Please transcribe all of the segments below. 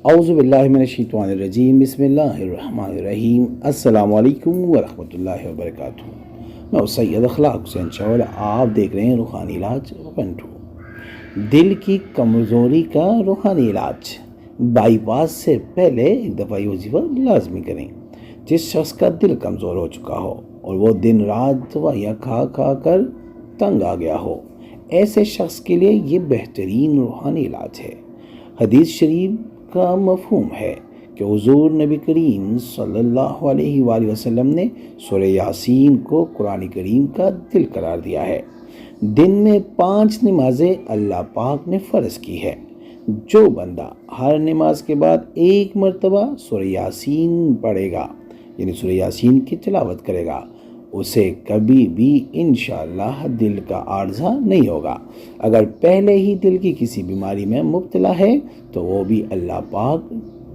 औज़ुबिल्लाहिमिनश्शैतानिर्रजीम बिस्मिल्लाहिर्रहमानिर्रहीम अस्सलामु अलैकुम वरहमतुल्लाहि वबरकातुहू। मैं सैयद अखलाक हुसैन शाह, आप देख रहे हैं रूहानी इलाज पंटू। दिल की कमज़ोरी का रूहानी इलाज। बाईपास से पहले एक दफ़ा ये वजीफ़ा लाजमी करें। जिस शख्स का दिल कमज़ोर हो चुका हो और वो दिन रात दवाइयाँ खा खा कर तंग आ गया हो, ऐसे शख्स के लिए ये बेहतरीन रूहानी इलाज है। हदीस शरीफ का मफ़हूम है कि हुज़ूर नबी करीम सल्लल्लाहु अलैहि वसल्लम ने सूरह यासीन को कुरान करीम का दिल करार दिया है। दिन में 5 नमाज़ें अल्लाह पाक ने फ़र्ज़ की है। जो बंदा हर नमाज के बाद एक मरतबा सूरह यासीन पढ़ेगा, यानी सूरह यासीन की तिलावत करेगा, उसे कभी भी इंशाअल्लाह दिल का आर्ज़ा नहीं होगा। अगर पहले ही दिल की किसी बीमारी में मुब्तला है तो वो भी अल्लाह पाक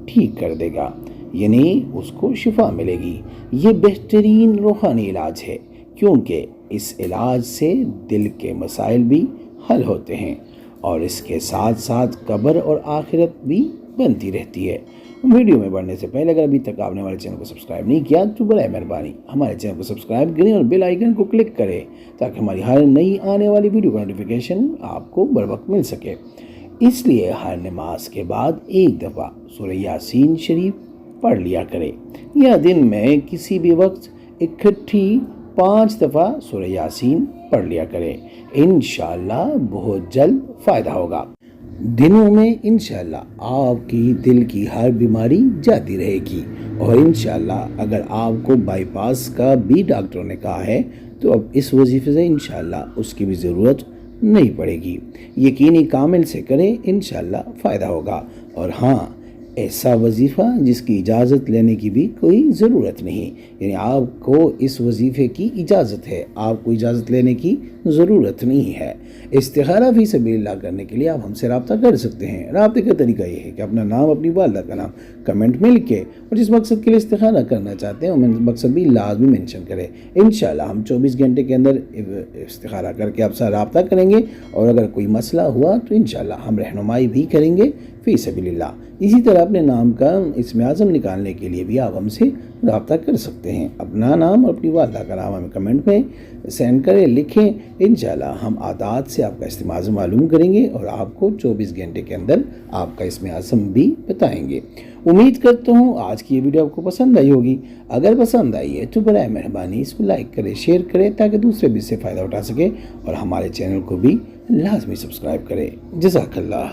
ठीक कर देगा, यानी उसको शिफा मिलेगी। ये बेहतरीन रूहानी इलाज है क्योंकि इस इलाज से दिल के मसाइल भी हल होते हैं और इसके साथ साथ कब्र और आखिरत भी बनती रहती है। वीडियो में बढ़ने से पहले अगर अभी तक आपने हमारे चैनल को सब्सक्राइब नहीं किया तो बड़ी मेहरबानी हमारे चैनल को सब्सक्राइब करें और बेल आइकन को क्लिक करें ताकि हमारी हर नई आने वाली वीडियो का नोटिफिकेशन आपको बर वक्त मिल सके। इसलिए हर नमाज के बाद एक दफ़ा सूरह यासीन शरीफ पढ़ लिया करें या दिन में किसी भी वक्त इकट्ठी 5 दफ़ा सूरह यासीन पढ़ लिया करें। इंशाअल्लाह बहुत जल्द फ़ायदा होगा। दिनों में इंशाअल्लाह आपकी दिल की हर बीमारी जाती रहेगी और इंशाअल्लाह अगर आपको बाईपास का भी डॉक्टरों ने कहा है तो अब इस वजीफे से इंशाअल्लाह उसकी भी ज़रूरत नहीं पड़ेगी। यकीनी कामिल से करें, इंशाअल्लाह फ़ायदा होगा। और हाँ, ऐसा वजीफ़ा जिसकी इजाज़त लेने की भी कोई ज़रूरत नहीं, यानी आपको इस वजीफ़े की इजाज़त है, आपको इजाज़त लेने की ज़रूरत नहीं है। इस्तिखारा फ़ी सबीलिल्लाह करने के लिए आप हमसे रब्ता कर सकते हैं। रब्ते का तरीका ये है कि अपना नाम, अपनी वालिदा का नाम कमेंट में लिखें और जिस मकसद के लिए इस्तिखारा करना चाहते हैं वो मकसद भी लाजमी मेंशन करें। इंशाअल्लाह हम 24 घंटे के अंदर इस्तिखारा करके आपसे रब्ता करेंगे और अगर कोई मसला हुआ तो इंशाअल्लाह हम रहनुमाई भी करेंगे फ़ी सबीलिल्लाह। इसी तरह अपने नाम का इस्म आज़म निकालने के लिए भी आप हमसे रब्ता कर सकते हैं। अपना नाम और अपनी वालिदा का नाम हमें कमेंट में सेंड करें, लिखें। इंशाअल्लाह हम आदात से आपका इस्म आज़म मालूम करेंगे और आपको 24 घंटे के अंदर आपका इस्म आज़म भी बताएंगे। उम्मीद करता हूँ आज की ये वीडियो आपको पसंद आई होगी। अगर पसंद आई है तो बराए मेहरबानी इसको लाइक करें, शेयर करें ताकि दूसरे भी इससे फ़ायदा उठा सके और हमारे चैनल को भी लाजमी सब्सक्राइब करें। जज़ाकल्लाह।